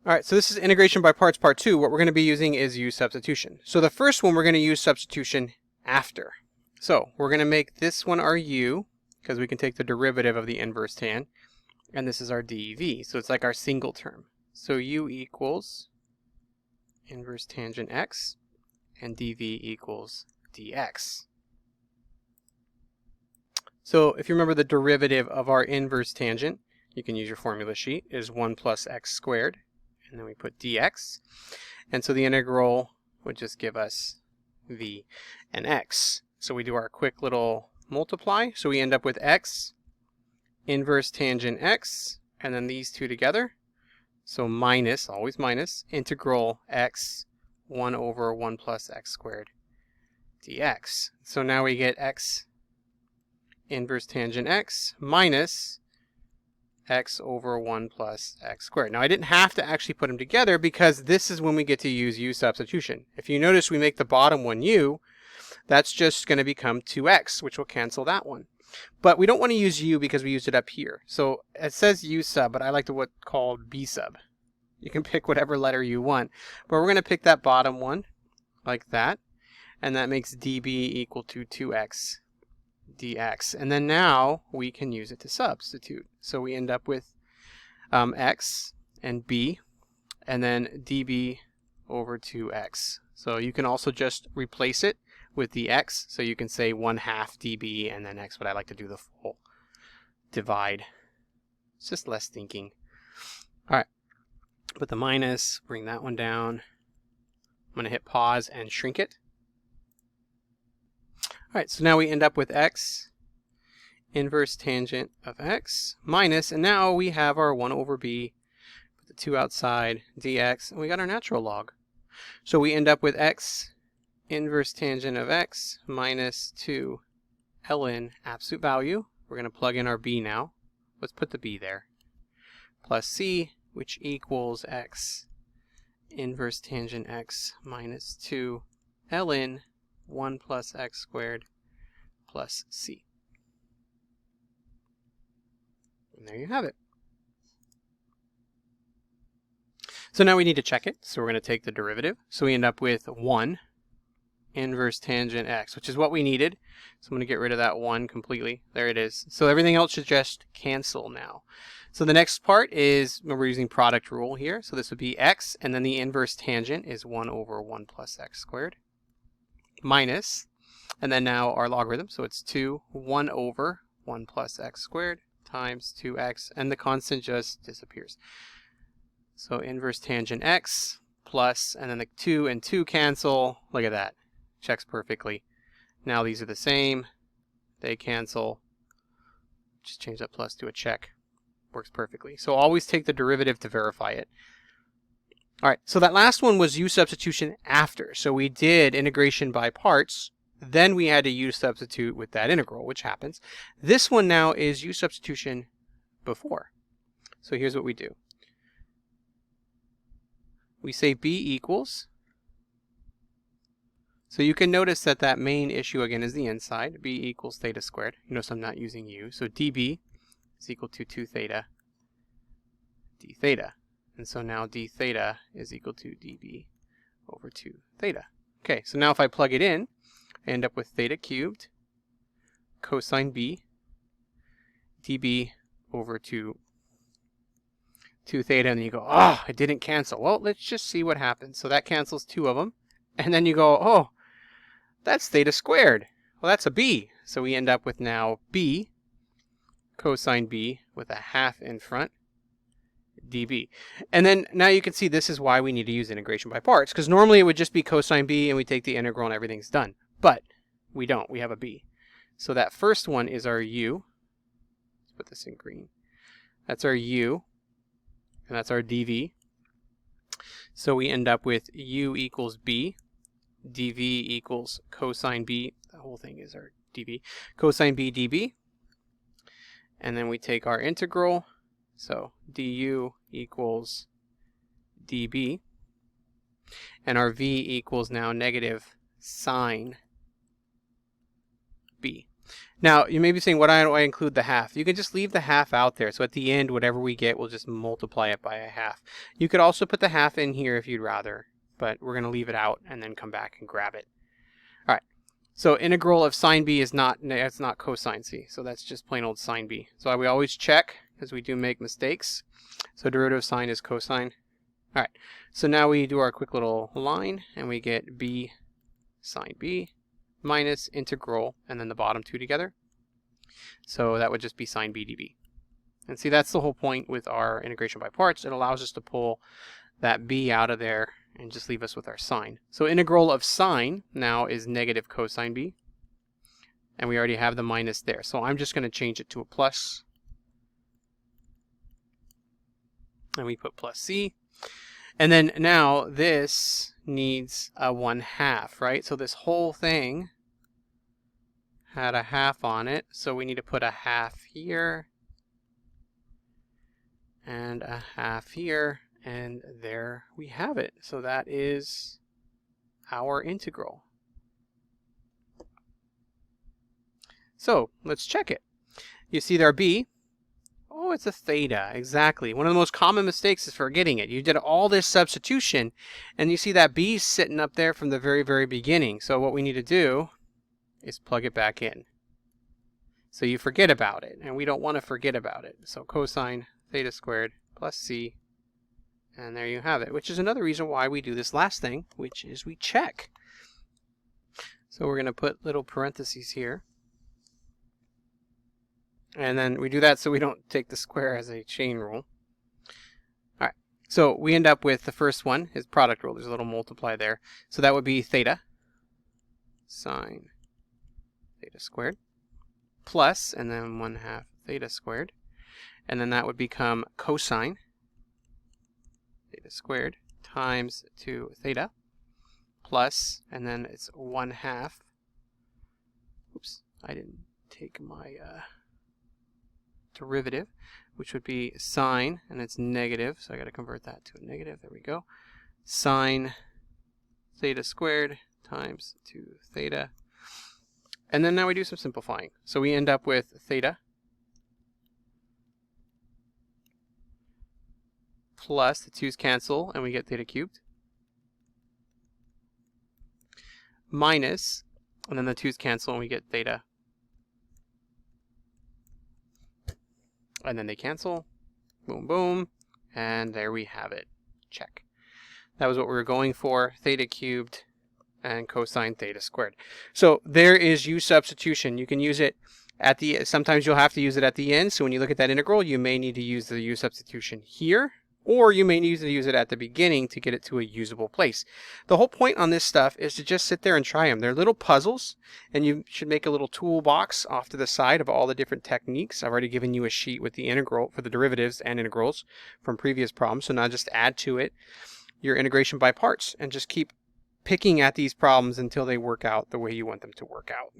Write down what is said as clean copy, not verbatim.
All right, so this is integration by parts part 2. What we're going to be using is use substitution. So the first one, we're going to use substitution after. So we're going to make this one our u, because we can take the derivative of the inverse tan, and this is our dv. So it's like our single term. So u equals inverse tangent x, and dv equals dx. So if you remember the derivative of our inverse tangent, you can use your formula sheet, is 1 plus x squared. And then we put dx. And so the integral would just give us v and x. So we do our quick little multiply. So we end up with x inverse tangent x, and then these two together. So minus, always minus, integral x 1 over 1 plus x squared dx. So now we get x inverse tangent x minus x over 1 plus x squared. Now I didn't have to actually put them together because this is when we get to use u substitution. If you notice, we make the bottom one u, that's just going to become 2x, which will cancel that one. But we don't want to use u because we used it up here. So it says u sub, but I like to what's called b sub. You can pick whatever letter you want. But we're going to pick that bottom one like that. And that makes db equal to 2x dx. And then now we can use it to substitute. So we end up with x and b, and then db over 2x. So you can also just replace it with the x. So you can say 1/2 db and then x, but I like to do the full divide. It's just less thinking. All right, put the minus, bring that one down. I'm going to hit pause and shrink it. All right, so now we end up with x inverse tangent of x minus, and now we have our 1 over b, put the 2 outside, dx, and we got our natural log. So we end up with x inverse tangent of x minus 2 ln absolute value. We're going to plug in our b now. Let's put the b there. Plus c, which equals x inverse tangent x minus 2 ln 1 plus x squared plus c. And there you have it. So now we need to check it. So we're going to take the derivative. So we end up with 1 inverse tangent x, which is what we needed. So I'm going to get rid of that 1 completely. There it is. So everything else should just cancel now. So the next part is, we're using product rule here. So this would be x, and then the inverse tangent is 1 over 1 plus x squared. Minus, and then now our logarithm, so it's 1 over 1 plus x squared times 2x, and the constant just disappears. So inverse tangent x plus, and then the 2 and 2 cancel. Look at that. Checks perfectly. Now these are the same. They cancel. Just change that plus to a check. Works perfectly. So always take the derivative to verify it. All right, so that last one was u substitution after. So we did integration by parts, then we had to u substitute with that integral, which happens. This one now is u substitution before. So here's what we do. We say b equals. So you can notice that that main issue again is the inside. B equals theta squared. You notice I'm not using u. So db is equal to 2 theta d theta. And so now d theta is equal to db over 2 theta. Okay, so now if I plug it in, I end up with theta cubed cosine b db over 2 theta, and you go, oh, it didn't cancel. Well, let's just see what happens. So that cancels 2 of them. And then you go, oh, that's theta squared. Well, that's a b. So we end up with now b cosine b with a half in front db. And then now you can see this is why we need to use integration by parts, because normally it would just be cosine b and we take the integral and everything's done. But we don't. We have a b. So that first one is our u. Let's put this in green. That's our u, and that's our dv. So we end up with u equals b, dv equals cosine b. The whole thing is our dv. Cosine b db. And then we take our integral. So du equals db. And our v equals now negative sine b. Now, you may be saying, why do I include the half? You can just leave the half out there. So at the end, whatever we get, we'll just multiply it by a half. You could also put the half in here if you'd rather, but we're going to leave it out and then come back and grab it. All right. So integral of sine b is not cosine c. So that's just plain old sine b. So we always check because we do make mistakes. So derivative of sine is cosine. All right. So now we do our quick little line and we get b sine b minus integral, and then the bottom two together. So that would just be sine b db. And see, that's the whole point with our integration by parts. It allows us to pull that b out of there and just leave us with our sine. So integral of sine now is negative cosine b. And we already have the minus there. So I'm just going to change it to a plus. And we put plus c. And then now this needs a 1/2, right? So this whole thing had a half on it. So we need to put a half here and a half here. And there we have it. So that is our integral. So let's check it. You see there b. Oh, it's a theta, exactly. One of the most common mistakes is forgetting it. You did all this substitution, and you see that b sitting up there from the very, very beginning. So what we need to do is plug it back in. So you forget about it, and we don't want to forget about it. So cosine theta squared plus c, and there you have it, which is another reason why we do this last thing, which is we check. So we're going to put little parentheses here. And then we do that so we don't take the square as a chain rule. All right, so we end up with the first one, is product rule. There's a little multiply there. So that would be theta sine theta squared plus, and then 1/2 theta squared. And then that would become cosine theta squared times 2 theta plus, and then it's 1/2. Oops, I didn't take my derivative, which would be sine, and it's negative, so I got to convert that to a negative. There we go. Sine theta squared times 2 theta. And then now we do some simplifying. So we end up with theta plus the 2's cancel, and we get theta cubed, minus, and then the 2's cancel, and we get theta. And then they cancel. Boom, boom. And there we have it. Check. That was what we were going for. Theta cubed and cosine theta squared. So there is u substitution. You can use it at the, sometimes you'll have to use it at the end. So when you look at that integral, you may need to use the u substitution here, or you may need to use it at the beginning to get it to a usable place. The whole point on this stuff is to just sit there and try them. They're little puzzles, and you should make a little toolbox off to the side of all the different techniques. I've already given you a sheet with the integral for the derivatives and integrals from previous problems, so now just add to it your integration by parts and just keep picking at these problems until they work out the way you want them to work out.